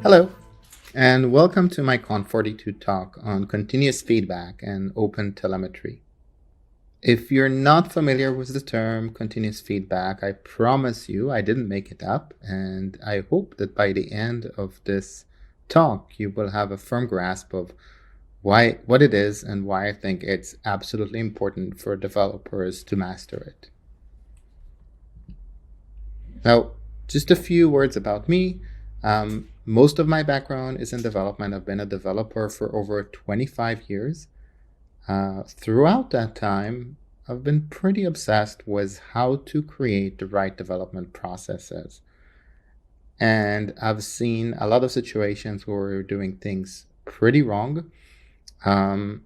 Hello, and welcome to my Conf42 talk on continuous feedback and OpenTelemetry. If you're not familiar with the term continuous feedback, I promise you I didn't make it up, and I hope that by the end of this talk you will have a firm grasp of what it is and why I think it's absolutely important for developers to master it. Now, just a few words about me. Most of my background is in development. I've been a developer for over 25 years. Throughout that time, I've been pretty obsessed with how to create the right development processes. And I've seen a lot of situations where we're doing things pretty wrong. And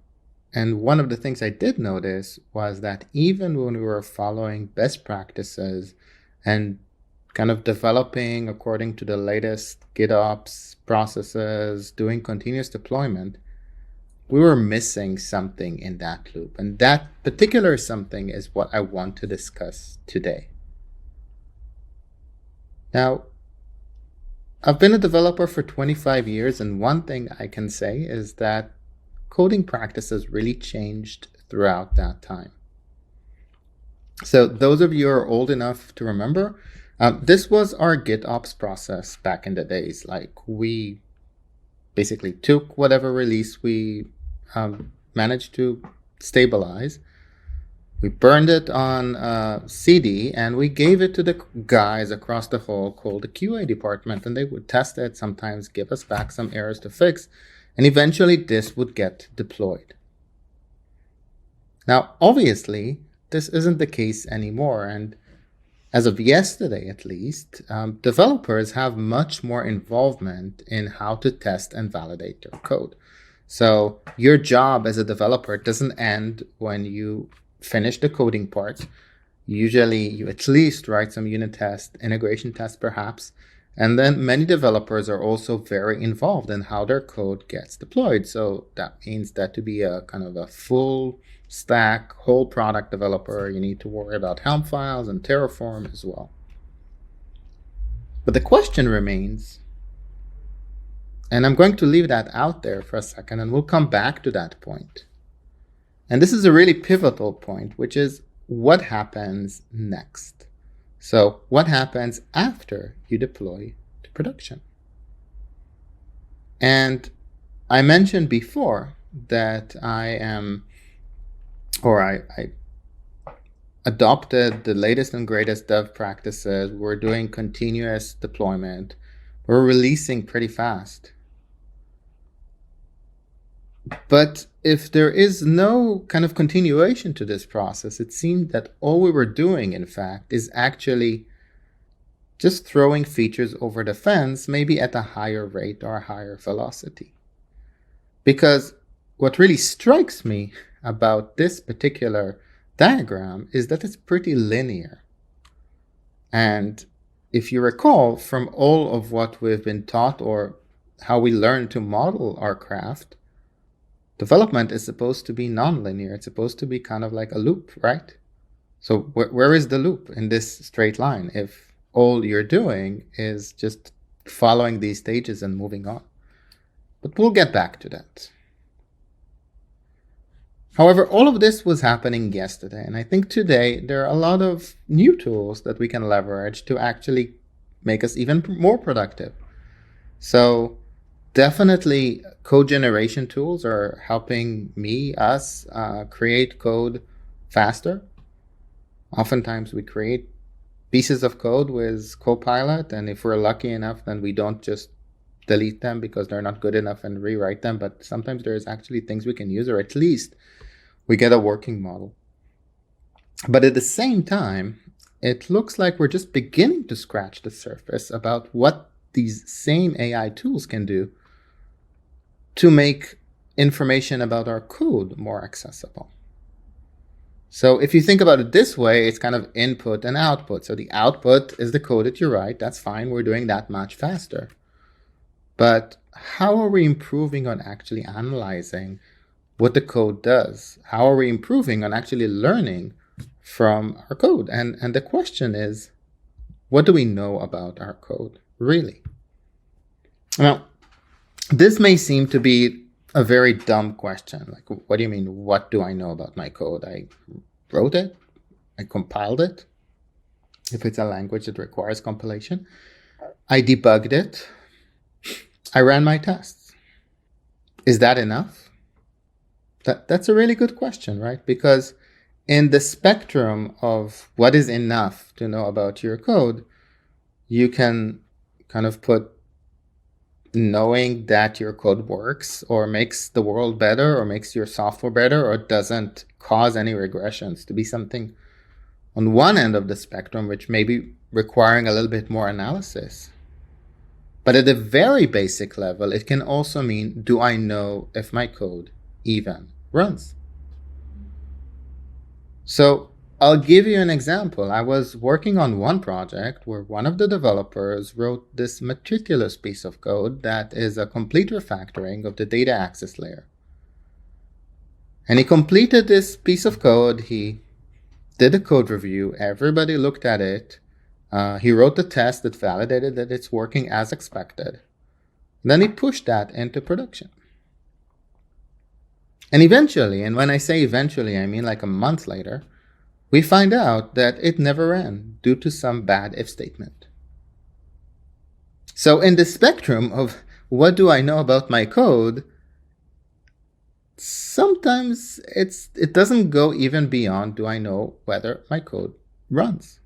one of the things I did notice was that even when we were following best practices and kind of developing according to the latest GitOps processes, doing continuous deployment, we were missing something in that loop. And that particular something is what I want to discuss today. Now, I've been a developer for 25 years, and one thing I can say is that coding practices really changed throughout that time. So those of you who are old enough to remember, this was our GitOps process back in the days. Like, we basically took whatever release we managed to stabilize, we burned it on CD, and we gave it to the guys across the hall called the QA department, and they would test it, sometimes give us back some errors to fix, and eventually this would get deployed. Now, obviously, this isn't the case anymore, and as of yesterday, at least, developers have much more involvement in how to test and validate their code. So your job as a developer doesn't end when you finish the coding part. Usually you at least write some unit tests, integration tests perhaps, and then many developers are also very involved in how their code gets deployed. So that means that to be a kind of a full stack, whole product developer, you need to worry about Helm files and Terraform as well. But the question remains, and I'm going to leave that out there for a second, and we'll come back to that point. And this is a really pivotal point, which is what happens next. So what happens after you deploy to production? And I mentioned before that I adopted the latest and greatest dev practices. We're doing continuous deployment. We're releasing pretty fast. But if there is no kind of continuation to this process, it seemed that all we were doing, in fact, is actually just throwing features over the fence, maybe at a higher rate or a higher velocity. Because what really strikes me about this particular diagram is that it's pretty linear. And if you recall from all of what we've been taught or how we learn to model our craft, development is supposed to be nonlinear. It's supposed to be kind of like a loop, right? So where is the loop in this straight line if all you're doing is just following these stages and moving on? But we'll get back to that. However, all of this was happening yesterday, and I think today there are a lot of new tools that we can leverage to actually make us even more productive. So definitely code generation tools are helping us create code faster. Oftentimes we create pieces of code with Copilot, and if we're lucky enough, then we don't just delete them because they're not good enough and rewrite them, but sometimes there's actually things we can use, or at least we get a working model. But at the same time, it looks like we're just beginning to scratch the surface about what these same AI tools can do to make information about our code more accessible. So if you think about it this way, it's kind of input and output. So the output is the code that you write. That's fine. We're doing that much faster. But how are we improving on actually analyzing what the code does? How are we improving on actually learning from our code? And the question is, what do we know about our code, really? Now, this may seem to be a very dumb question. Like, what do you mean, what do I know about my code? I wrote it, I compiled it, if it's a language that requires compilation. I debugged it, I ran my tests. Is that enough? That's a really good question, right? Because in the spectrum of what is enough to know about your code, you can kind of put knowing that your code works or makes the world better or makes your software better or doesn't cause any regressions to be something on one end of the spectrum, which may be requiring a little bit more analysis. But at a very basic level, it can also mean, do I know if my code even runs? So I'll give you an example. I was working on one project where one of the developers wrote this meticulous piece of code that is a complete refactoring of the data access layer. And he completed this piece of code. He did a code review. Everybody looked at it. He wrote the test that validated that it's working as expected. Then he pushed that into production. And eventually, and when I say eventually, I mean like a month later, we find out that it never ran due to some bad if statement. So in the spectrum of what do I know about my code, sometimes it doesn't go even beyond do I know whether my code runs.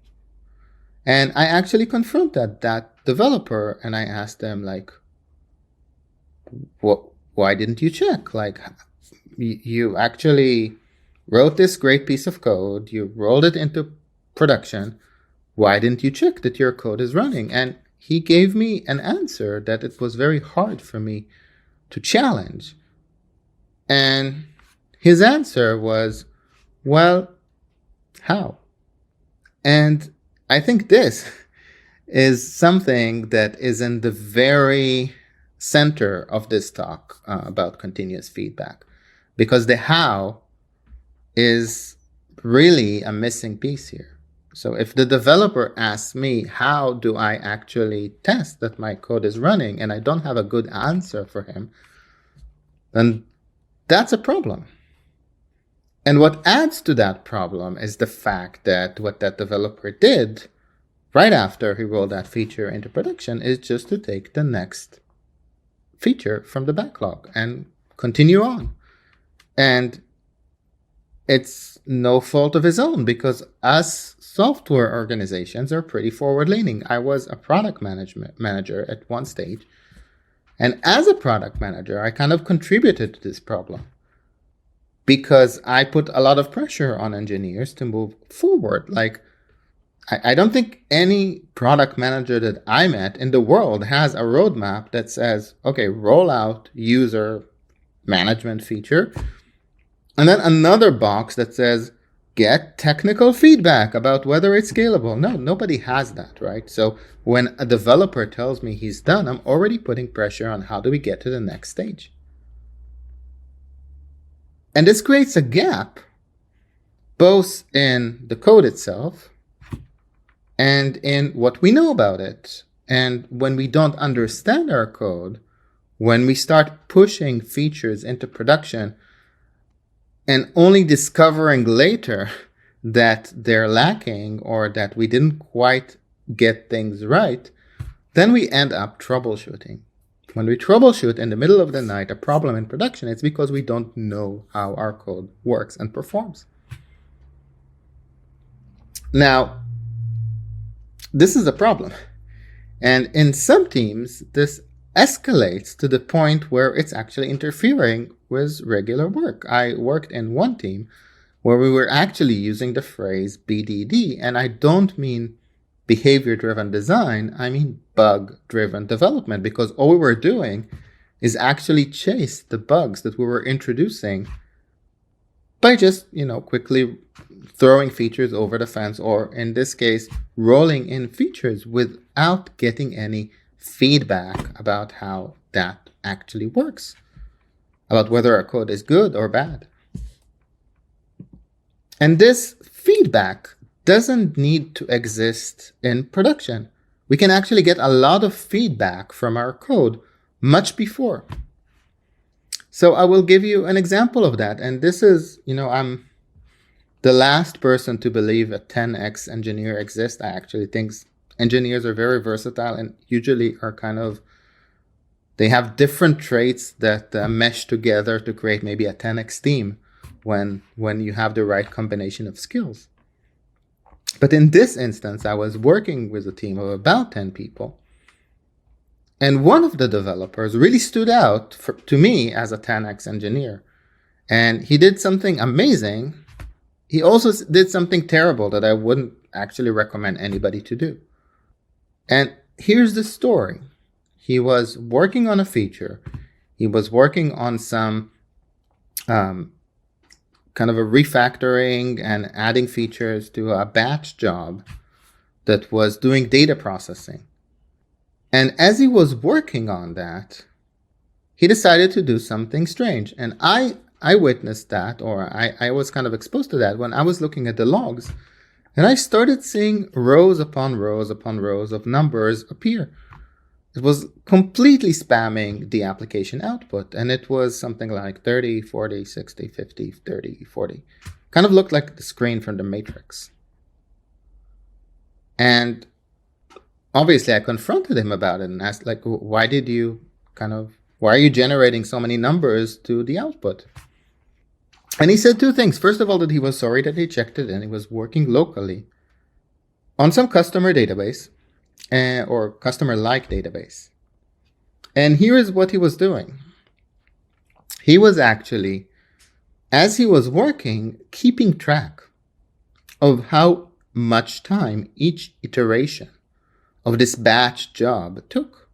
And I actually confronted that developer and I asked them, like, why didn't you check? Like, you actually wrote this great piece of code, you rolled it into production, why didn't you check that your code is running? And he gave me an answer that it was very hard for me to challenge. And his answer was, well, how? And I think this is something that is in the very center of this talk about continuous feedback, because the how is really a missing piece here. So if the developer asks me, how do I actually test that my code is running, and I don't have a good answer for him, then that's a problem. And what adds to that problem is the fact that what that developer did right after he rolled that feature into production is just to take the next feature from the backlog and continue on. And it's no fault of his own, because us software organizations are pretty forward-leaning. I was a product manager at one stage. And as a product manager, I kind of contributed to this problem because I put a lot of pressure on engineers to move forward. Like, I don't think any product manager that I met in the world has a roadmap that says, okay, roll out user management feature, and then another box that says, get technical feedback about whether it's scalable. No, nobody has that, right? So when a developer tells me he's done, I'm already putting pressure on how do we get to the next stage. And this creates a gap, both in the code itself and in what we know about it. And when we don't understand our code, when we start pushing features into production and only discovering later that they're lacking or that we didn't quite get things right, then we end up troubleshooting. When we troubleshoot in the middle of the night a problem in production, it's because we don't know how our code works and performs. Now, this is a problem. And in some teams, this escalates to the point where it's actually interfering with regular work. I worked in one team where we were actually using the phrase BDD, and I don't mean behavior-driven design, I mean bug-driven development, because all we were doing is actually chase the bugs that we were introducing by just, quickly throwing features over the fence, or in this case, rolling in features without getting any feedback about how that actually works, about whether our code is good or bad. And this feedback doesn't need to exist in production. We can actually get a lot of feedback from our code much before. So I will give you an example of that. And this is, I'm the last person to believe a 10x engineer exists. I actually think engineers are very versatile and usually are they have different traits that mesh together to create maybe a 10x team when you have the right combination of skills. But in this instance, I was working with a team of about 10 people. And one of the developers really stood out to me as a 10x engineer. And he did something amazing. He also did something terrible that I wouldn't actually recommend anybody to do. And here's the story. He was working on a feature. He was working on some kind of a refactoring and adding features to a batch job that was doing data processing. And as he was working on that, he decided to do something strange. And I witnessed that, or I was kind of exposed to that when I was looking at the logs. And I started seeing rows upon rows upon rows of numbers appear. It was completely spamming the application output. And it was something like 30, 40, 60, 50, 30, 40. Kind of looked like the screen from the Matrix. And obviously I confronted him about it and asked, like, why are you generating so many numbers to the output? And he said two things. First of all, that he was sorry that he checked it and he was working locally on some customer database or customer-like database. And here is what he was doing. He was actually, as he was working, keeping track of how much time each iteration of this batch job took.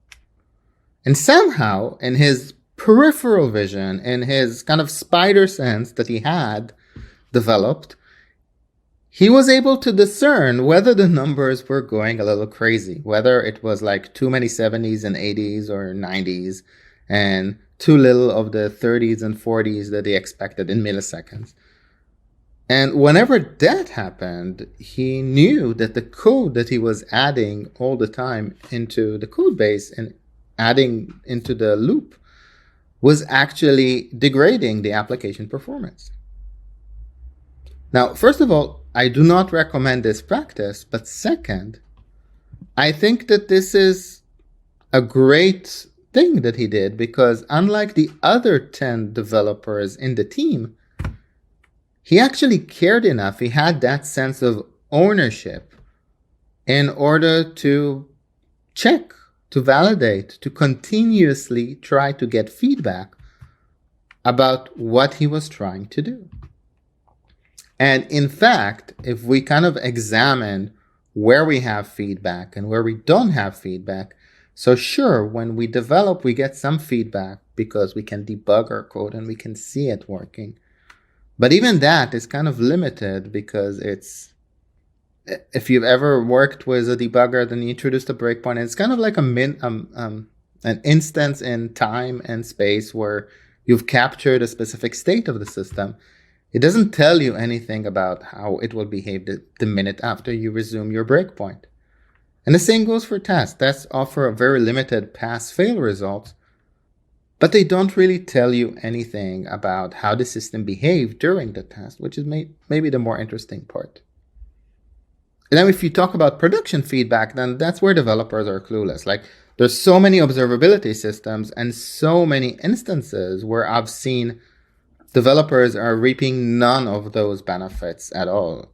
And somehow, in his peripheral vision, in his kind of spider sense that he had developed, he was able to discern whether the numbers were going a little crazy, whether it was like too many 70s and 80s or 90s, and too little of the 30s and 40s that he expected in milliseconds. And whenever that happened, he knew that the code that he was adding all the time into the code base and adding into the loop was actually degrading the application performance. Now, first of all, I do not recommend this practice, but second, I think that this is a great thing that he did because unlike the other 10 developers in the team, he actually cared enough, he had that sense of ownership in order to check, to validate, to continuously try to get feedback about what he was trying to do. And in fact, if we kind of examine where we have feedback and where we don't have feedback, so sure, when we develop, we get some feedback because we can debug our code and we can see it working. But even that is kind of limited because if you've ever worked with a debugger, then you introduce a breakpoint. It's kind of like an instance in time and space where you've captured a specific state of the system. It doesn't tell you anything about how it will behave the minute after you resume your breakpoint. And the same goes for tests. Tests offer a very limited pass-fail results, but they don't really tell you anything about how the system behaved during the test, which is maybe the more interesting part. And then if you talk about production feedback, then that's where developers are clueless. Like, there's so many observability systems and so many instances where I've seen developers are reaping none of those benefits at all.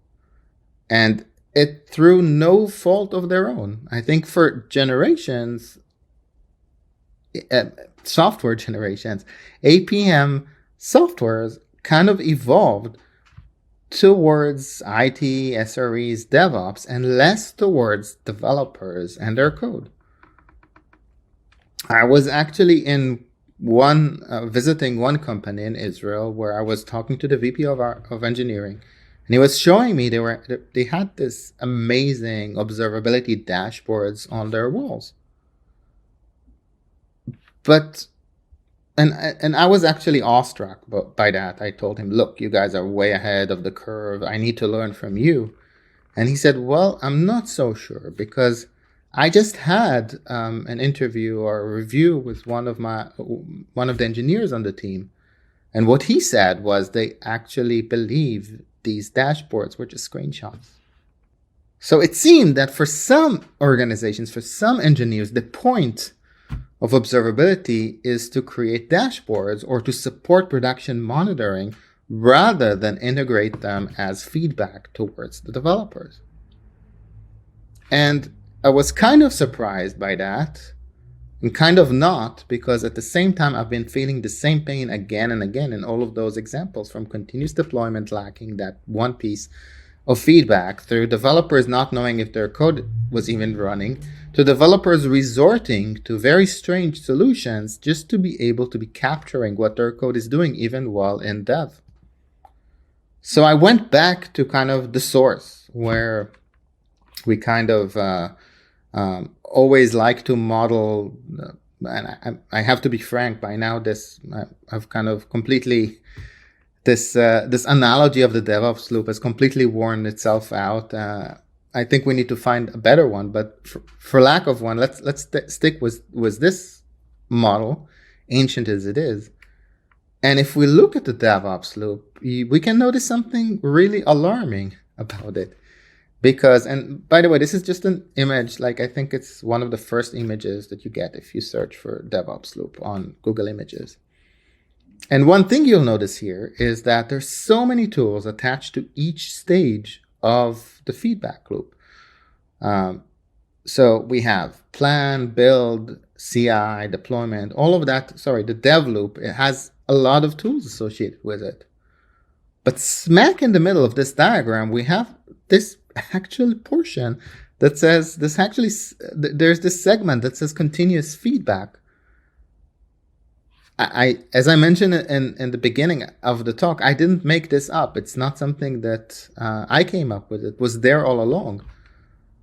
And it through no fault of their own. I think for generations, software generations, APM softwares kind of evolved towards IT, SREs, DevOps, and less towards developers and their code. I was actually visiting one company in Israel where I was talking to the VP of engineering, and he was showing me they had this amazing observability dashboards on their walls. But and I was actually awestruck by that. I told him, look, you guys are way ahead of the curve. I need to learn from you. And he said, well, I'm not so sure because I just had an interview or a review with one of the engineers on the team, and what he said was they actually believe these dashboards were just screenshots. So it seemed that for some organizations, for some engineers, the point of observability is to create dashboards or to support production monitoring rather than integrate them as feedback towards the developers. And I was kind of surprised by that, and kind of not, because at the same time, I've been feeling the same pain again and again in all of those examples, from continuous deployment lacking that one piece of feedback, through developers not knowing if their code was even running, to developers resorting to very strange solutions just to be able to be capturing what their code is doing even while in dev. So I went back to kind of the source, where we kind of always like to model, and I have to be frank, by now I've kind of completely, this analogy of the DevOps loop has completely worn itself out. I think we need to find a better one, but for lack of one, let's stick with this model, ancient as it is. And if we look at the DevOps loop, we can notice something really alarming about it. Because, and by the way, this is just an image, like I think it's one of the first images that you get if you search for DevOps loop on Google Images. And one thing you'll notice here is that there's so many tools attached to each stage of the feedback loop. So we have plan, build, CI, deployment, all of that. Sorry, the dev loop, it has a lot of tools associated with it. But smack in the middle of this diagram, we have this actual portion that says there's this segment that says continuous feedback. As I mentioned in the beginning of the talk, I didn't make this up. It's not something that I came up with. It was there all along.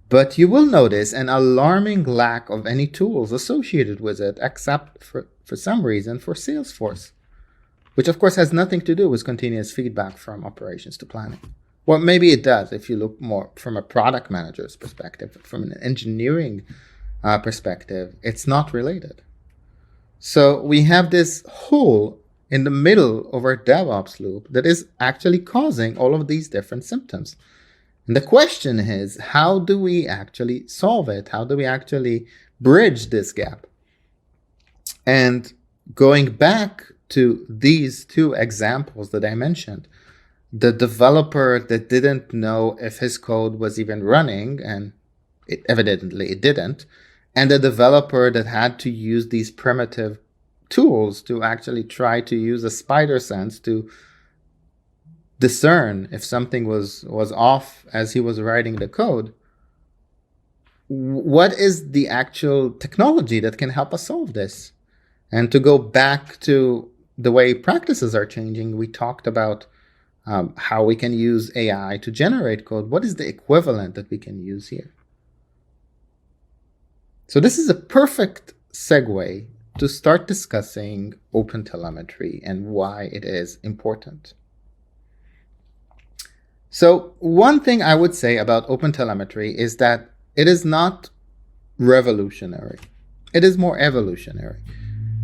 But you will notice an alarming lack of any tools associated with it, except for some reason for Salesforce, which of course has nothing to do with continuous feedback from operations to planning. Well, maybe it does if you look more from a product manager's perspective. From an engineering perspective, it's not related. So we have this hole in the middle of our DevOps loop that is actually causing all of these different symptoms. And the question is, how do we actually solve it? How do we actually bridge this gap? And going back to these two examples that I mentioned, the developer that didn't know if his code was even running, and evidently it didn't, and the developer that had to use these primitive tools to actually try to use a spider sense to discern if something was off as he was writing the code. What is the actual technology that can help us solve this? And to go back to the way practices are changing, we talked about how we can use AI to generate code. What is the equivalent that we can use here? So this is a perfect segue to start discussing OpenTelemetry and why it is important. So one thing I would say about OpenTelemetry is that it is not revolutionary. It is more evolutionary.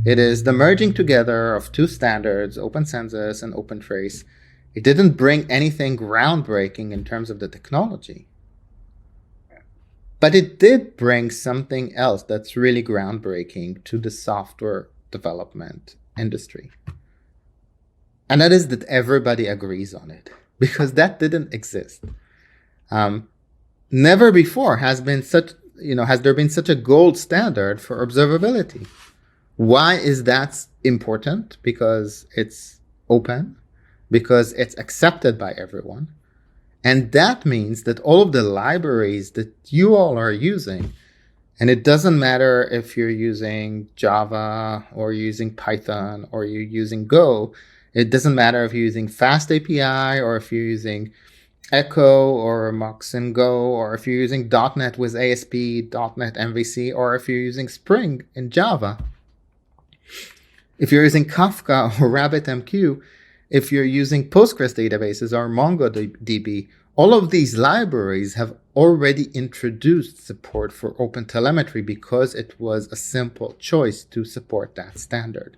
It is the merging together of two standards, OpenCensus and OpenTrace. It didn't bring anything groundbreaking in terms of the technology. But it did bring something else that's really groundbreaking to the software development industry. And that is that everybody agrees on it, because that didn't exist. Never before has there been such a gold standard for observability. Why is that important? Because it's open, because it's accepted by everyone. And that means that all of the libraries that you all are using, and it doesn't matter if you're using Java or you're using Python or you're using Go, it doesn't matter if you're using Fast API or if you're using Echo or Mux and Go, or if you're using .NET with ASP, .NET MVC, or if you're using Spring in Java. If you're using Kafka or RabbitMQ, if you're using Postgres databases or MongoDB all of these libraries have already introduced support for OpenTelemetry because it was a simple choice to support that standard.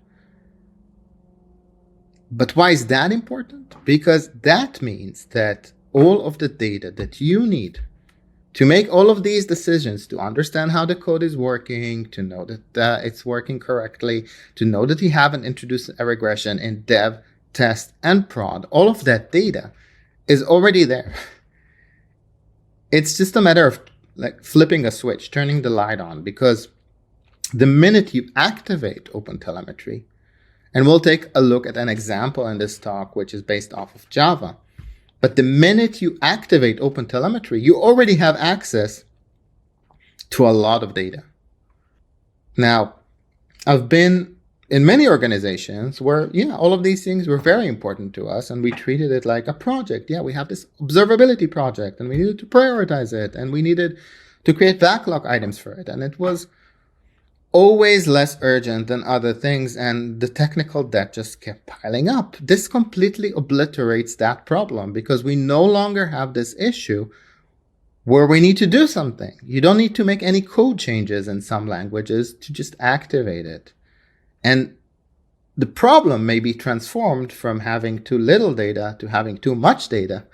But why is that important? Because that means that all of the data that you need to make all of these decisions, to understand how the code is working, to know that it's working correctly, to know that you haven't introduced a regression in dev, test, and prod, all of that data is already there. It's just a matter of like flipping a switch, turning the light on, because the minute you activate OpenTelemetry, and we'll take a look at an example in this talk, which is based off of Java. But the minute you activate OpenTelemetry, you already have access to a lot of data. Now, I've been in many organizations where, all of these things were very important to us, and we treated it like a project. We have this observability project, and we needed to prioritize it, and we needed to create backlog items for it. And it was always less urgent than other things, and the technical debt just kept piling up. This completely obliterates that problem because we no longer have this issue where we need to do something. You don't need to make any code changes in some languages to just activate it. And the problem may be transformed from having too little data to having too much data.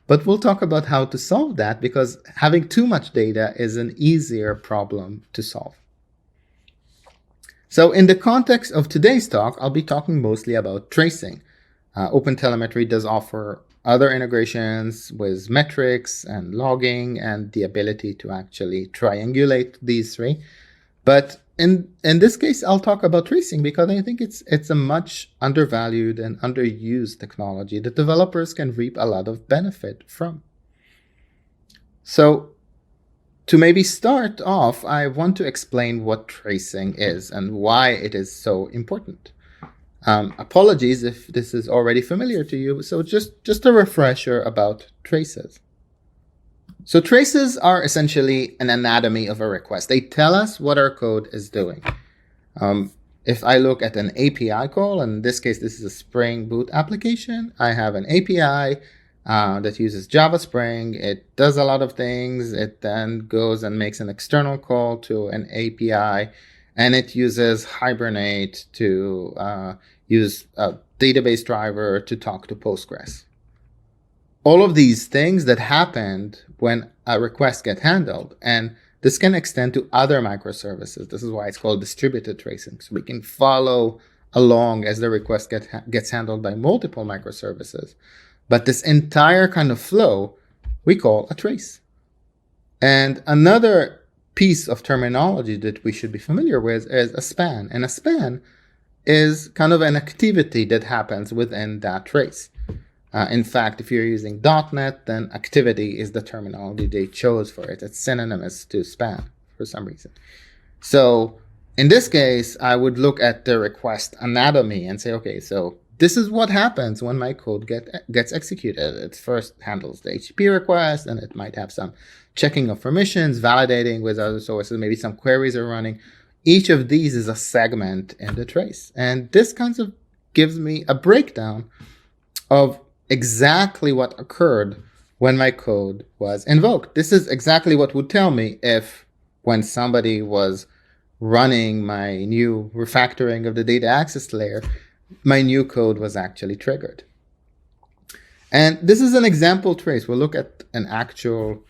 But we'll talk about how to solve that, because having too much data is an easier problem to solve. So in the context of today's talk, I'll be talking mostly about tracing. OpenTelemetry does offer other integrations with metrics and logging and the ability to actually triangulate these three. But in this case, I'll talk about tracing because I think it's a much undervalued and underused technology that developers can reap a lot of benefit from. So to maybe start off, I want to explain what tracing is and why it is so important. Apologies if this is already familiar to you, so just a refresher about traces. So traces are essentially an anatomy of a request. They tell us what our code is doing. If I look at an API call, and in this case, this is a Spring Boot application, I have an API that uses Java Spring. It does a lot of things. It then goes and makes an external call to an API, and it uses Hibernate to use a database driver to talk to Postgres. All of these things that happened when a request gets handled, and this can extend to other microservices. This is why it's called distributed tracing. So we can follow along as the request gets handled by multiple microservices. But this entire kind of flow we call a trace. And another piece of terminology that we should be familiar with is a span. And a span is kind of an activity that happens within that trace. In fact, if you're using .NET, then activity is the terminology they chose for it. It's synonymous to span for some reason. So in this case, I would look at the request anatomy and say, okay, so this is what happens when my code gets executed. It first handles the HTTP request, and it might have some checking of permissions, validating with other sources, maybe some queries are running. Each of these is a segment in the trace. And this kind of gives me a breakdown of exactly what occurred when my code was invoked. This is exactly what would tell me if when somebody was running my new refactoring of the data access layer, my new code was actually triggered. And this is an example trace. We'll look at an actual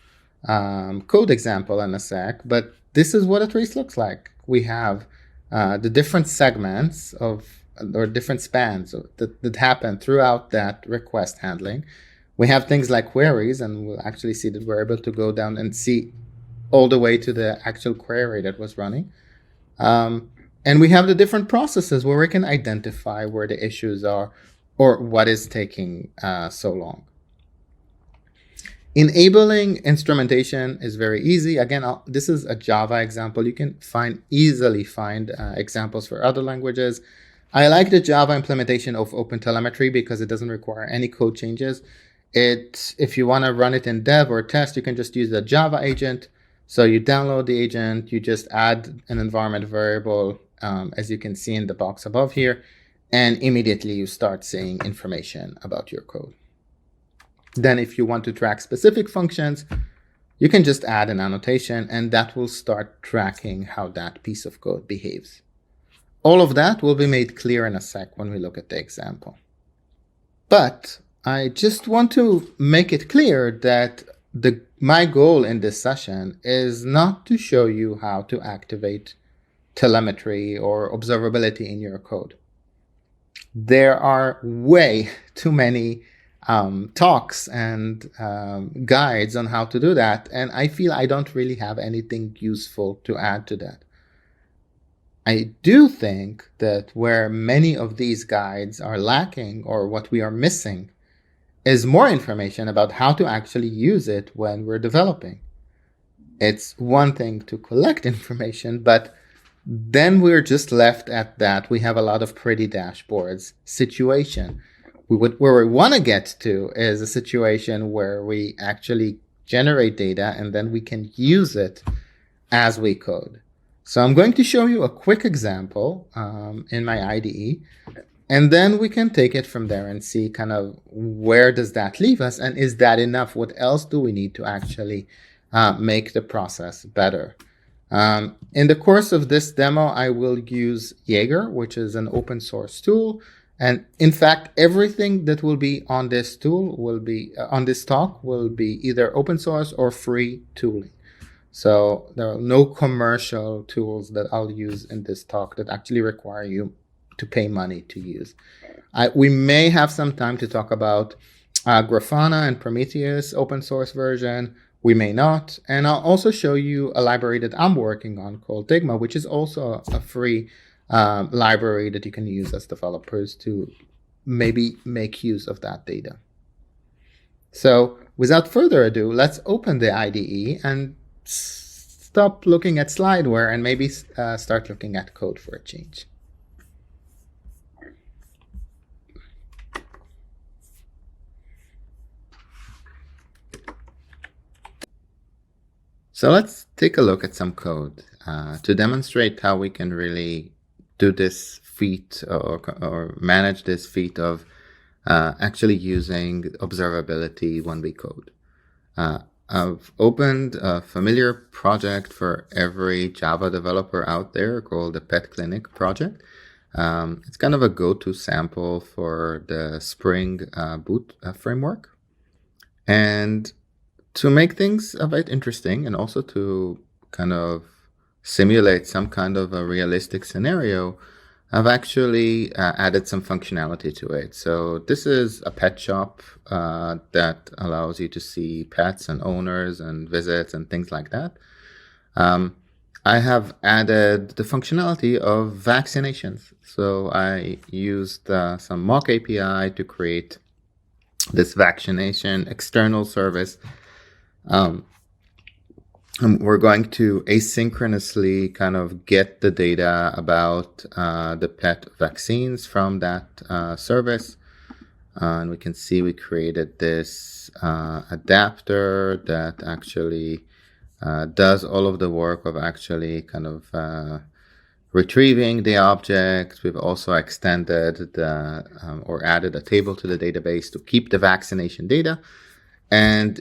code example in a sec, but this is what a trace looks like. We have the different segments or different spans that happen throughout that request handling. We have things like queries, and we'll actually see that we're able to go down and see all the way to the actual query that was running. And we have the different processes where we can identify where the issues are or what is taking so long. Enabling instrumentation is very easy. Again, this is a Java example. You can easily find examples for other languages. I like the Java implementation of OpenTelemetry because it doesn't require any code changes. If you want to run it in dev or test, you can just use the Java agent. So you download the agent, you just add an environment variable, as you can see in the box above here, and immediately you start seeing information about your code. Then if you want to track specific functions, you can just add an annotation, and that will start tracking how that piece of code behaves. All of that will be made clear in a sec when we look at the example. But I just want to make it clear that my goal in this session is not to show you how to activate telemetry or observability in your code. There are way too many talks and guides on how to do that, and I feel I don't really have anything useful to add to that. I do think that where many of these guides are lacking, or what we are missing, is more information about how to actually use it when we're developing. It's one thing to collect information, but then we're just left at that. We have a lot of pretty dashboards situation. Where we want to get to is a situation where we actually generate data and then we can use it as we code. So I'm going to show you a quick example in my IDE, and then we can take it from there and see kind of where does that leave us, and is that enough? What else do we need to actually make the process better? In the course of this demo, I will use Jaeger, which is an open source tool. And in fact, everything that will be on this tool will be on this talk will be either open source or free tooling. So there are no commercial tools that I'll use in this talk that actually require you to pay money to use. We may have some time to talk about Grafana and Prometheus open source version. We may not. And I'll also show you a library that I'm working on called Digma, which is also a free library that you can use as developers to maybe make use of that data. So without further ado, let's open the IDE and stop looking at slideware and maybe start looking at code for a change. So let's take a look at some code to demonstrate how we can really do this feat or manage this feat of actually using observability when we code. I've opened a familiar project for every Java developer out there called the Pet Clinic project. It's kind of a go-to sample for the Spring Boot framework. And to make things a bit interesting and also to kind of simulate some kind of a realistic scenario, I've actually added some functionality to it. So this is a pet shop that allows you to see pets and owners and visits and things like that. I have added the functionality of vaccinations. So I used some mock API to create this vaccination external service. We're going to asynchronously kind of get the data about the pet vaccines from that service. And we can see we created this adapter that actually does all of the work of actually kind of retrieving the object. We've also extended or added a table to the database to keep the vaccination data. And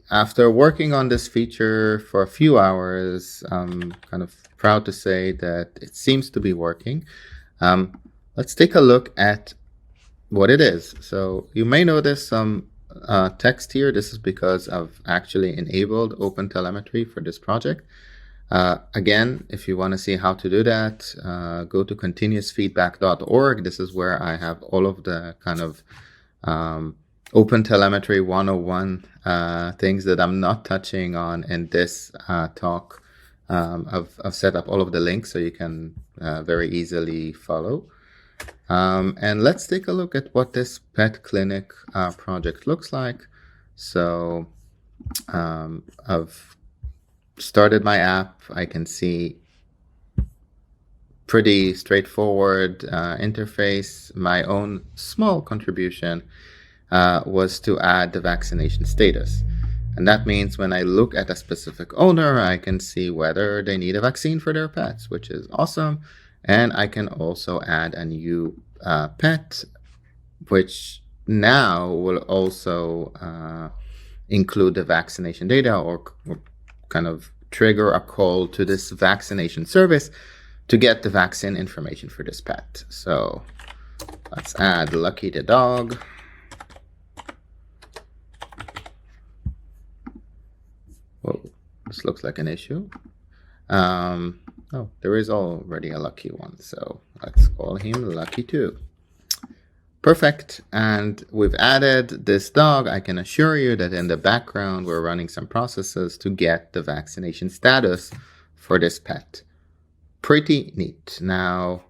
after working on this feature for a few hours, I'm kind of proud to say that it seems to be working. Let's take a look at what it is. So you may notice some text here. This is because I've actually enabled OpenTelemetry for this project. Again, if you want to see how to do that, go to continuousfeedback.org. This is where I have all of the kind of OpenTelemetry 101 things that I'm not touching on in this talk. I've set up all of the links so you can very easily follow. And let's take a look at what this pet clinic project looks like. So I've started my app. I can see pretty straightforward interface. My own small contribution was to add the vaccination status. And that means when I look at a specific owner, I can see whether they need a vaccine for their pets, which is awesome. And I can also add a new pet, which now will also include the vaccination data, or kind of trigger a call to this vaccination service to get the vaccine information for this pet. So let's add Lucky the dog. Whoa, this looks like an issue. Oh, there is already a Lucky one, so let's call him Lucky 2. Perfect. And we've added this dog. I can assure you that in the background, we're running some processes to get the vaccination status for this pet. Pretty neat. Now,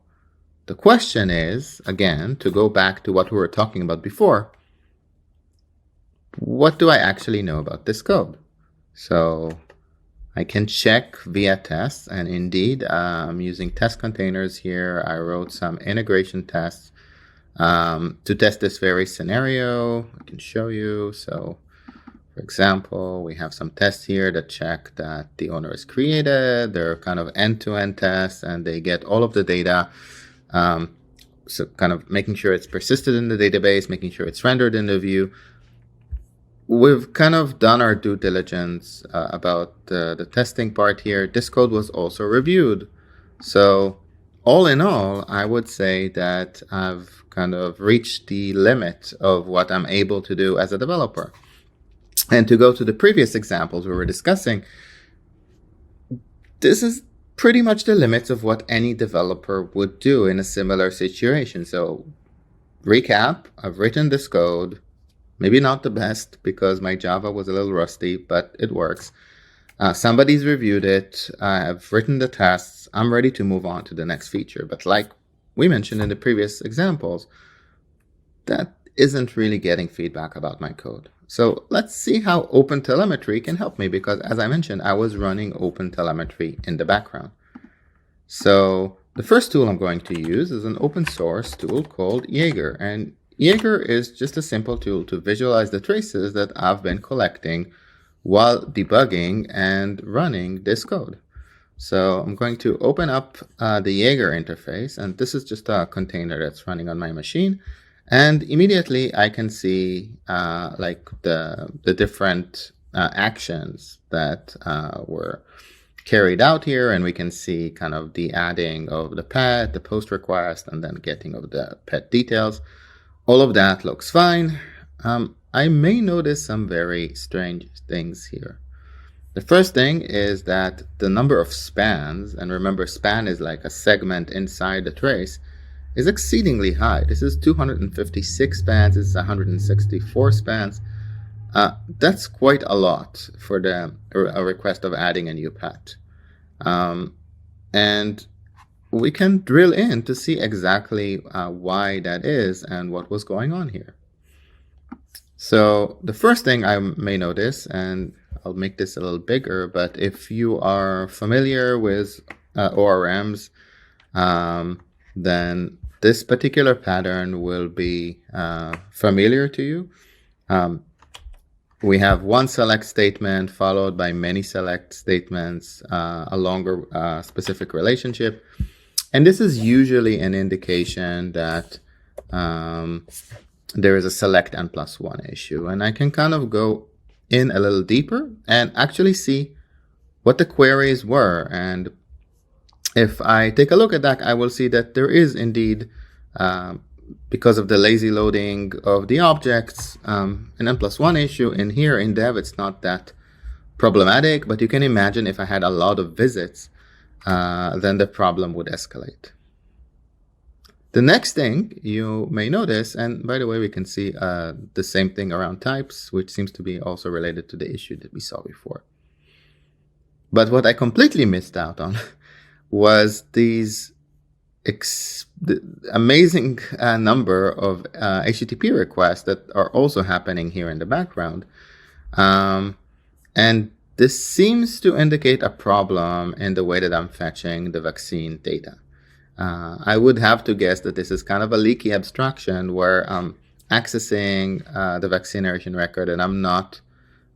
the question is, again, to go back to what we were talking about before, what do I actually know about this code? So I can check via tests, and indeed, I'm using test containers here. I wrote some integration tests to test this very scenario. I can show you. So, for example, we have some tests here that check that the owner is created. They're kind of end-to-end tests, and they get all of the data. So kind of making sure it's persisted in the database, making sure it's rendered in the view. We've kind of done our due diligence about the testing part here. This code was also reviewed. So all in all, I would say that I've kind of reached the limit of what I'm able to do as a developer. And to go to the previous examples we were discussing, this is pretty much the limits of what any developer would do in a similar situation. So recap, I've written this code. Maybe not the best because my Java was a little rusty, but it works. Somebody's reviewed it. I've written the tests. I'm ready to move on to the next feature. But like we mentioned in the previous examples, that isn't really getting feedback about my code. So let's see how OpenTelemetry can help me, because as I mentioned, I was running OpenTelemetry in the background. So the first tool I'm going to use is an open source tool called Jaeger. And Jaeger is just a simple tool to visualize the traces that I've been collecting while debugging and running this code. So I'm going to open up the Jaeger interface, and this is just a container that's running on my machine. And immediately I can see like the different actions that were carried out here, and we can see kind of the adding of the pet, the post request, and then getting of the pet details. All of that looks fine. I may notice some very strange things here. The first thing is that the number of spans, and remember span is like a segment inside the trace, is exceedingly high. This is 256 spans, it's 164 spans. That's quite a lot for a request of adding a new pet. And we can drill in to see exactly why that is and what was going on here. So the first thing I may notice, and I'll make this a little bigger, but if you are familiar with ORMs, then this particular pattern will be familiar to you. We have one select statement followed by many select statements along a specific relationship. And this is usually an indication that there is a select n+1 issue. And I can kind of go in a little deeper and actually see what the queries were. And if I take a look at that, I will see that there is indeed, because of the lazy loading of the objects, an n+1 issue. In here in dev, it's not that problematic, but you can imagine if I had a lot of visits, then the problem would escalate. The next thing you may notice, and by the way, we can see the same thing around types, which seems to be also related to the issue that we saw before. But what I completely missed out on was these the amazing number of HTTP requests that are also happening here in the background. And this seems to indicate a problem in the way that I'm fetching the vaccine data. I would have to guess that this is kind of a leaky abstraction where I'm accessing the vaccination record and I'm not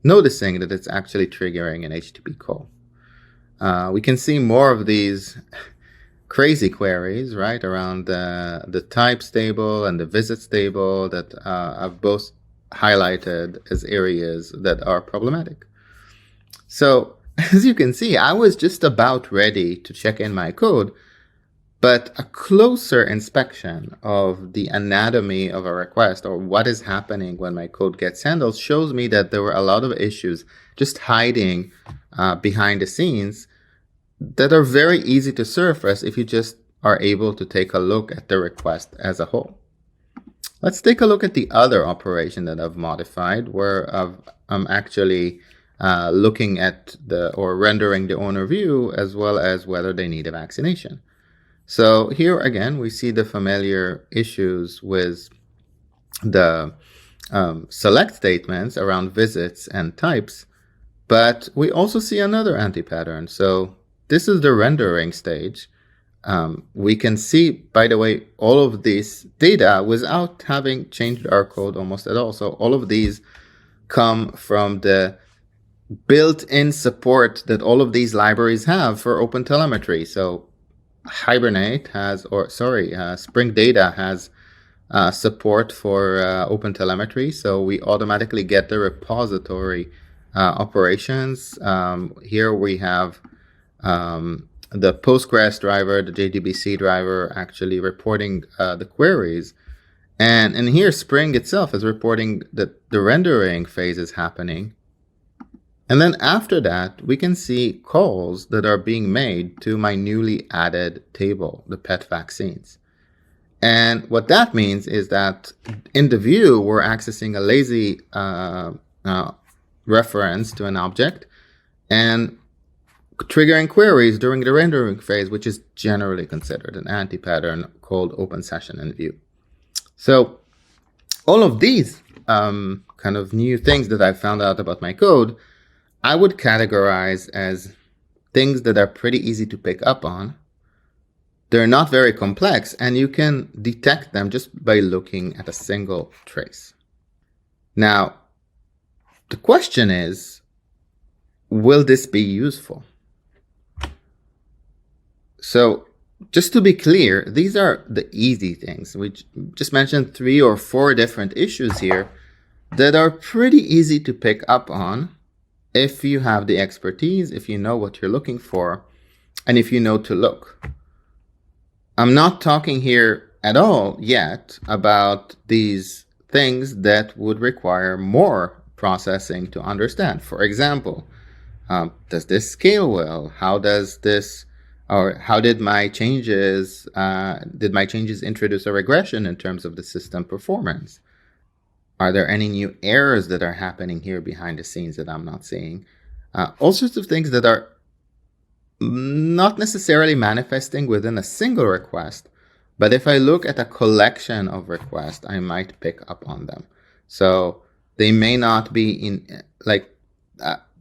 noticing that it's actually triggering an HTTP call. We can see more of these crazy queries, right, around the types table and the visits table that I've both highlighted as areas that are problematic. So as you can see, I was just about ready to check in my code, but a closer inspection of the anatomy of a request, or what is happening when my code gets handled, shows me that there were a lot of issues just hiding behind the scenes that are very easy to surface if you just are able to take a look at the request as a whole. Let's take a look at the other operation that I've modified, where I'm actually looking at or rendering the owner view, as well as whether they need a vaccination. So here again, we see the familiar issues with the select statements around visits and types, but we also see another anti-pattern. So this is the rendering stage. We can see, by the way, all of this data without having changed our code almost at all. So all of these come from the built-in support that all of these libraries have for OpenTelemetry. So Hibernate has, Spring Data has support for OpenTelemetry. So we automatically get the repository operations. Here we have the Postgres driver, the JDBC driver actually reporting the queries. And here Spring itself is reporting that the rendering phase is happening. And then after that, we can see calls that are being made to my newly added table, the pet vaccines. And what that means is that in the view, we're accessing a lazy reference to an object and triggering queries during the rendering phase, which is generally considered an anti-pattern called open session in view. So all of these kind of new things that I found out about my code, I would categorize as things that are pretty easy to pick up on. They're not very complex, and you can detect them just by looking at a single trace. Now, the question is, will this be useful? So just to be clear, these are the easy things. We just mentioned 3 or 4 different issues here that are pretty easy to pick up on if you have the expertise, if you know what you're looking for, and if you know to look. I'm not talking here at all yet about these things that would require more processing to understand. For example, does this scale well? How does this, or how did my changes introduce a regression in terms of the system performance? Are there any new errors that are happening here behind the scenes that I'm not seeing? All sorts of things that are not necessarily manifesting within a single request, but if I look at a collection of requests, I might pick up on them. So they may not be in,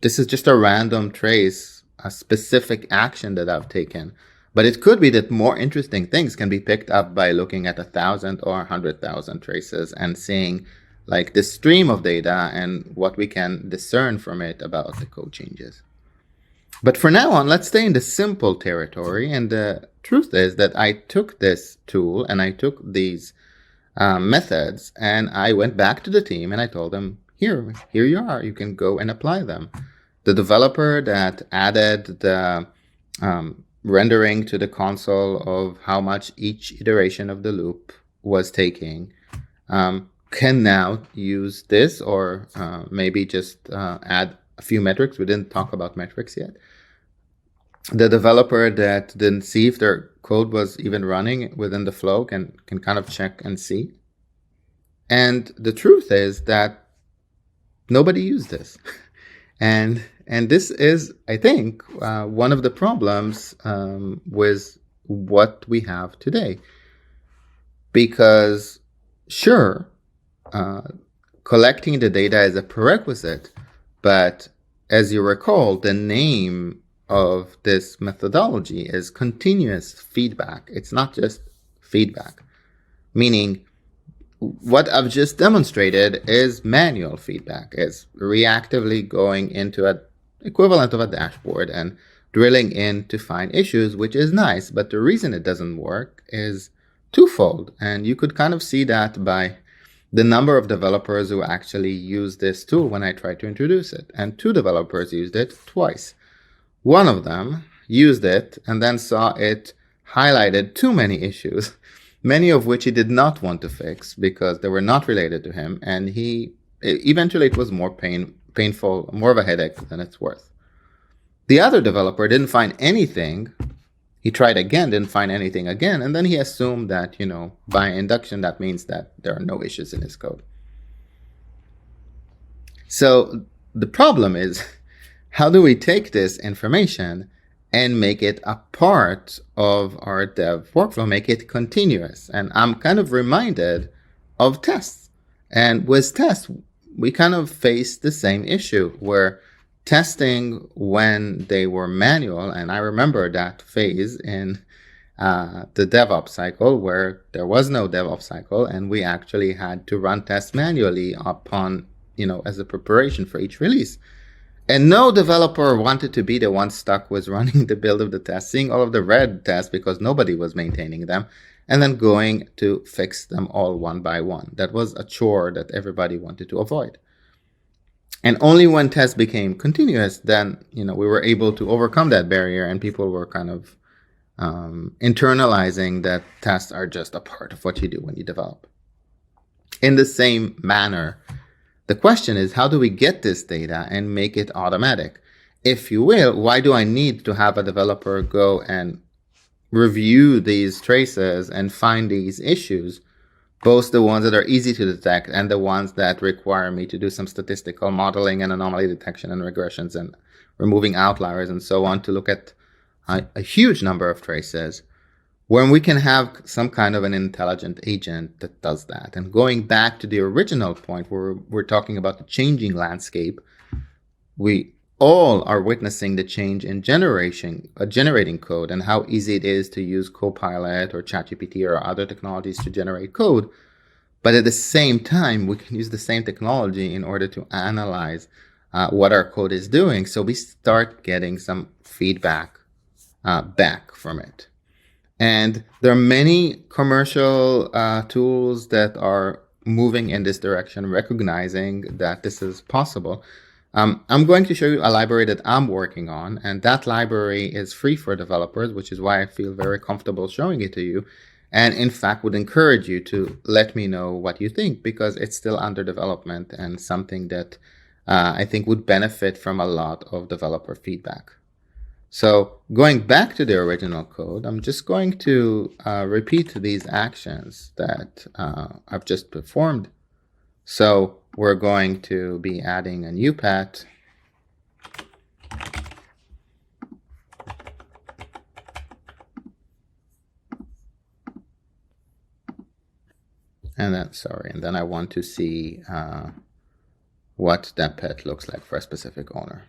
this is just a random trace, a specific action that I've taken. But it could be that more interesting things can be picked up by looking at 1,000 or 100,000 traces and seeing like the stream of data and what we can discern from it about the code changes. But for now on, let's stay in the simple territory. And the truth is that I took this tool and I took these methods and I went back to the team and I told them, here you are, you can go and apply them. The developer that added the rendering to the console of how much each iteration of the loop was taking can now use this, or maybe just add a few metrics. We didn't talk about metrics yet. The developer that didn't see if their code was even running within the flow can kind of check and see. And the truth is that nobody used this. And this is, I think, one of the problems with what we have today. Because sure, collecting the data is a prerequisite, but as you recall, the name of this methodology is continuous feedback. It's not just feedback, meaning what I've just demonstrated is manual feedback. It's reactively going into an equivalent of a dashboard and drilling in to find issues, which is nice. But the reason it doesn't work is twofold. And you could kind of see that by the number of developers who actually use this tool when I tried to introduce it. And 2 developers used it twice. One of them used it and then saw it highlighted too many issues, many of which he did not want to fix because they were not related to him. And eventually it was more painful, more of a headache than it's worth. The other developer didn't find anything. He tried again, didn't find anything again. And then he assumed that, by induction, that means that there are no issues in his code. So the problem is, how do we take this information and make it a part of our dev workflow, make it continuous? And I'm kind of reminded of tests. And with tests, we kind of face the same issue where testing when they were manual, and I remember that phase in the DevOps cycle where there was no DevOps cycle, and we actually had to run tests manually upon, as a preparation for each release. And no developer wanted to be the one stuck with running the build of the test, seeing all of the red tests because nobody was maintaining them, and then going to fix them all one by one. That was a chore that everybody wanted to avoid. And only when tests became continuous, then, we were able to overcome that barrier, and people were kind of internalizing that tests are just a part of what you do when you develop. In the same manner, the question is, how do we get this data and make it automatic? If you will, why do I need to have a developer go and review these traces and find these issues, both the ones that are easy to detect and the ones that require me to do some statistical modeling and anomaly detection and regressions and removing outliers and so on to look at a huge number of traces, when we can have some kind of an intelligent agent that does that? And going back to the original point where we're talking about the changing landscape, we all are witnessing the change in generating code and how easy it is to use Copilot or ChatGPT or other technologies to generate code. But at the same time, we can use the same technology in order to analyze what our code is doing. So we start getting some feedback back from it. And there are many commercial tools that are moving in this direction, recognizing that this is possible. I'm going to show you a library that I'm working on, and that library is free for developers, which is why I feel very comfortable showing it to you. And in fact, would encourage you to let me know what you think, because it's still under development and something that I think would benefit from a lot of developer feedback. So going back to the original code, I'm just going to repeat these actions that I've just performed. So we're going to be adding a new pet. And then I want to see what that pet looks like for a specific owner.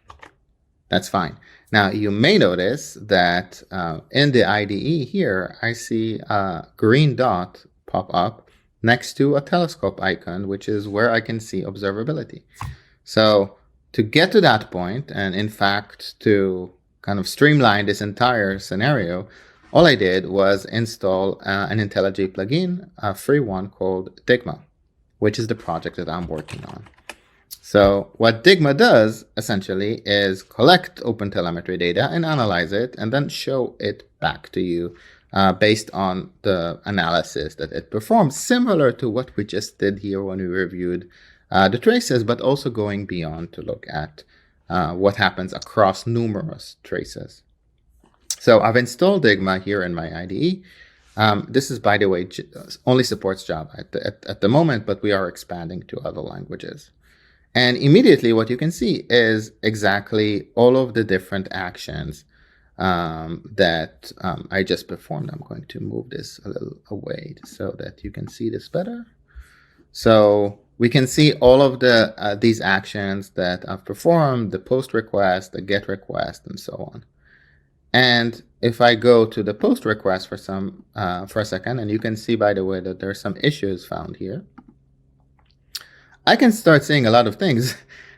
That's fine. Now, you may notice that in the IDE here, I see a green dot pop up next to a telescope icon, which is where I can see observability. So to get to that point, and in fact, to kind of streamline this entire scenario, all I did was install an IntelliJ plugin, a free one called Digma, which is the project that I'm working on. So what Digma does essentially is collect OpenTelemetry data and analyze it, and then show it back to you based on the analysis that it performs, similar to what we just did here when we reviewed the traces, but also going beyond to look at what happens across numerous traces. So I've installed Digma here in my IDE. This is, by the way, only supports Java at the moment, but we are expanding to other languages. And immediately what you can see is exactly all of the different actions that I just performed. I'm going to move this a little away so that you can see this better. So we can see all of the these actions that I've performed, the post request, the get request, and so on. And if I go to the post request for a second, and you can see, by the way, that there's some issues found here, I can start seeing a lot of things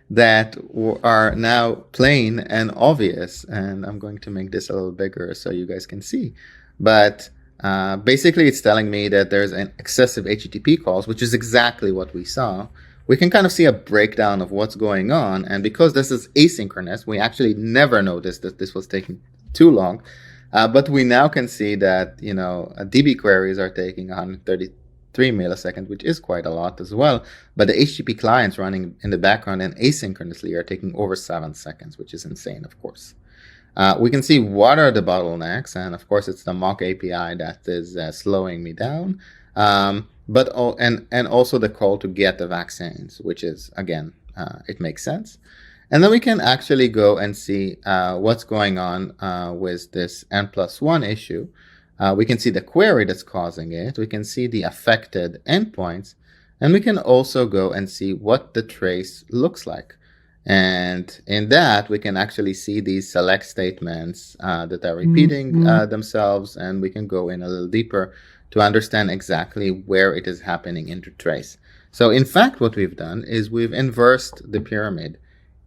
that are now plain and obvious. And I'm going to make this a little bigger so you guys can see. But basically, it's telling me that there's an excessive HTTP calls, which is exactly what we saw. We can kind of see a breakdown of what's going on. And because this is asynchronous, we actually never noticed that this was taking too long. But we now can see that, DB queries are taking 133 milliseconds, which is quite a lot as well. But the HTTP clients running in the background and asynchronously are taking over 7 seconds, which is insane, of course. We can see what are the bottlenecks, and of course it's the mock API that is slowing me down, but also the call to get the vaccines, which is, again, it makes sense. And then we can actually go and see what's going on with this N+1 issue. We can see the query that's causing it. We can see the affected endpoints, and we can also go and see what the trace looks like. And in that, we can actually see these select statements that are repeating themselves, and we can go in a little deeper to understand exactly where it is happening into trace. So in fact, what we've done is we've inversed the pyramid.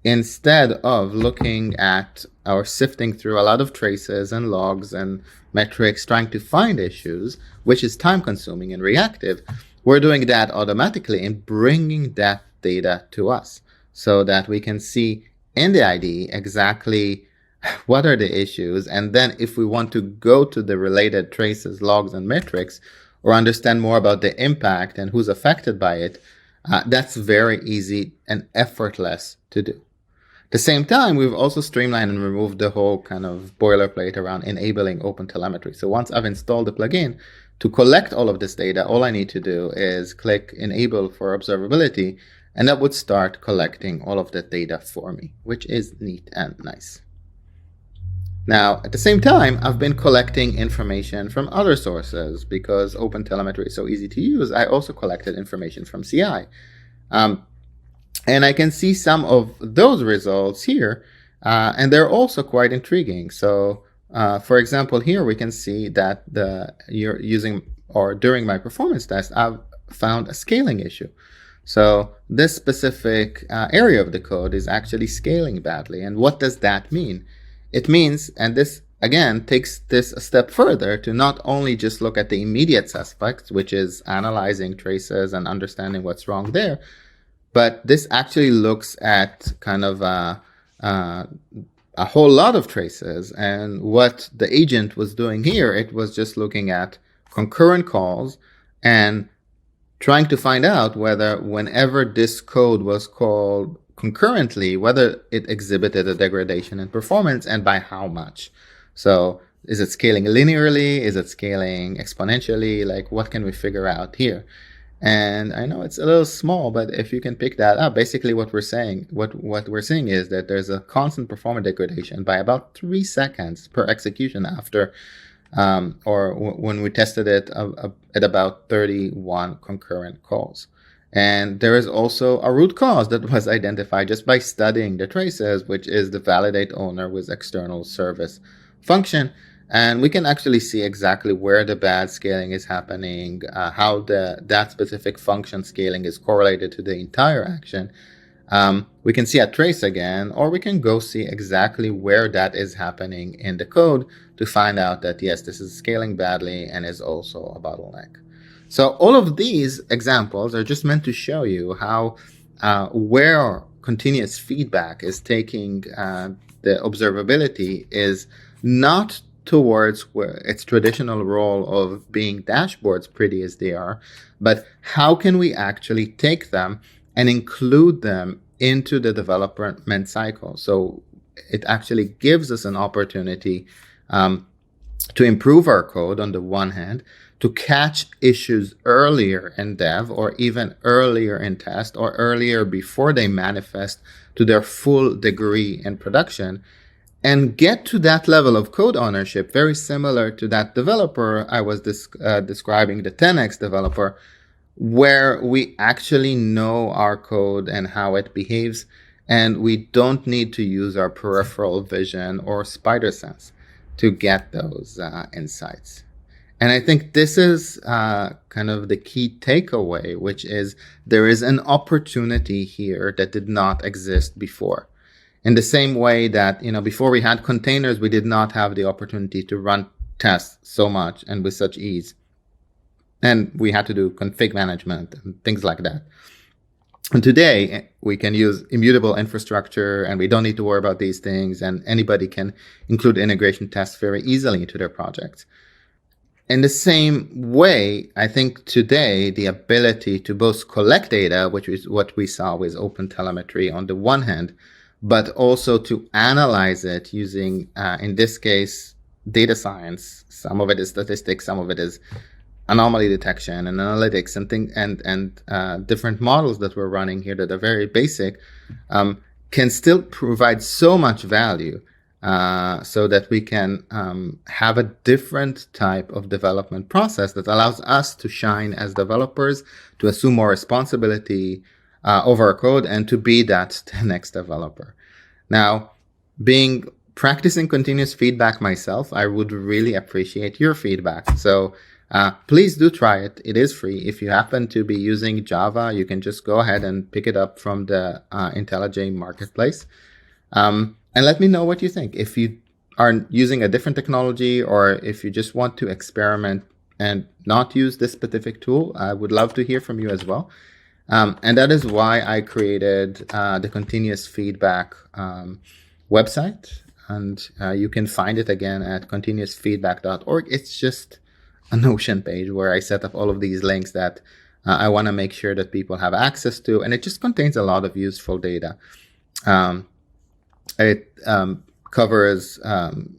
Instead of looking at or sifting through a lot of traces and logs and metrics trying to find issues, which is time consuming and reactive, we're doing that automatically and bringing that data to us, so that we can see in the ID exactly what are the issues. And then if we want to go to the related traces, logs, and metrics, or understand more about the impact and who's affected by it, that's very easy and effortless to do. At the same time, we've also streamlined and removed the whole kind of boilerplate around enabling OpenTelemetry. So once I've installed the plugin, to collect all of this data, all I need to do is click Enable for Observability, and that would start collecting all of that data for me, which is neat and nice. Now, at the same time, I've been collecting information from other sources because OpenTelemetry is so easy to use. I also collected information from CI. And I can see some of those results here, and they're also quite intriguing. So, for example, here we can see that during my performance test, I've found a scaling issue. So this specific area of the code is actually scaling badly. And what does that mean? It means, and this again takes this a step further, to not only just look at the immediate suspects, which is analyzing traces and understanding what's wrong there, but this actually looks at kind of a whole lot of traces. And what the agent was doing here, it was just looking at concurrent calls and trying to find out whether whenever this code was called concurrently, whether it exhibited a degradation in performance and by how much. So is it scaling linearly? Is it scaling exponentially? Like, what can we figure out here? And I know it's a little small, but if you can pick that up, basically what we're saying, what we're seeing is that there's a constant performance degradation by about 3 seconds per execution after, when we tested it at about 31 concurrent calls. And there is also a root cause that was identified just by studying the traces, which is the validate owner with external service function. And we can actually see exactly where the bad scaling is happening, how that specific function scaling is correlated to the entire action. We can see a trace again, or we can go see exactly where that is happening in the code to find out that, yes, this is scaling badly and is also a bottleneck. So all of these examples are just meant to show you how where continuous feedback is taking the observability is not towards where its traditional role of being dashboards, pretty as they are, but how can we actually take them and include them into the development cycle? So it actually gives us an opportunity to improve our code on the one hand, to catch issues earlier in dev or even earlier in test or earlier before they manifest to their full degree in production, and get to that level of code ownership, very similar to that developer I was describing, the 10x developer, where we actually know our code and how it behaves, and we don't need to use our peripheral vision or spider sense to get those insights. And I think this is kind of the key takeaway, which is there is an opportunity here that did not exist before. In the same way that, before we had containers, we did not have the opportunity to run tests so much and with such ease. And we had to do config management and things like that. And today, we can use immutable infrastructure, and we don't need to worry about these things, and anybody can include integration tests very easily into their projects. In the same way, I think today the ability to both collect data, which is what we saw with OpenTelemetry on the one hand, but also to analyze it using, in this case, data science. Some of it is statistics, some of it is anomaly detection and analytics and different models that we're running here that are very basic, can still provide so much value. So that we can have a different type of development process that allows us to shine as developers, to assume more responsibility over our code, and to be that next developer. Now, practicing continuous feedback myself, I would really appreciate your feedback. So please do try it. It is free. If you happen to be using Java, you can just go ahead and pick it up from the IntelliJ marketplace. And let me know what you think. If you are using a different technology, or if you just want to experiment and not use this specific tool, I would love to hear from you as well. And that is why I created the continuous feedback website. And you can find it again at continuousfeedback.org. It's just a Notion page where I set up all of these links that I want to make sure that people have access to. And it just contains a lot of useful data. It covers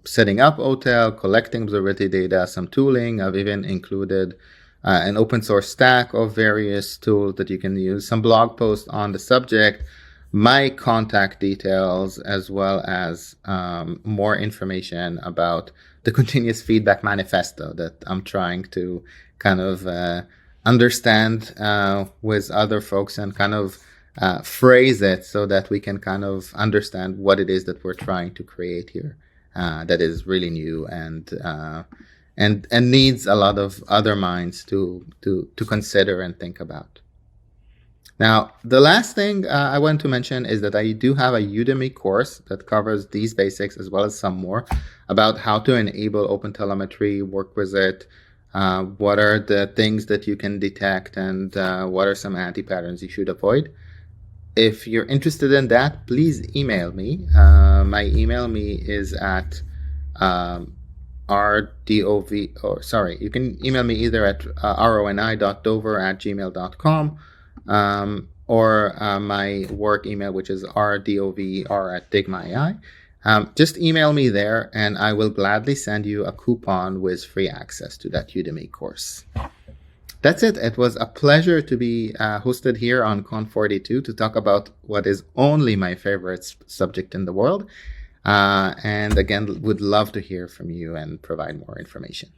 setting up OTel, collecting observability data, some tooling. I've even included an open source stack of various tools that you can use, some blog posts on the subject, my contact details, as well as more information about the continuous feedback manifesto that I'm trying to kind of understand with other folks and kind of phrase it so that we can kind of understand what it is that we're trying to create here that is really new and needs a lot of other minds to consider and think about. Now, the last thing I want to mention is that I do have a Udemy course that covers these basics as well as some more about how to enable OpenTelemetry, work with it, what are the things that you can detect, and what are some anti-patterns you should avoid. If you're interested in that, please email me. My email is at you can email me either at roni.dover@gmail.com or my work email, which is rdover@digma.ai. Just email me there, and I will gladly send you a coupon with free access to that Udemy course. That's it. It was a pleasure to be hosted here on Conf42 to talk about what is only my favorite subject in the world. And again, would love to hear from you and provide more information.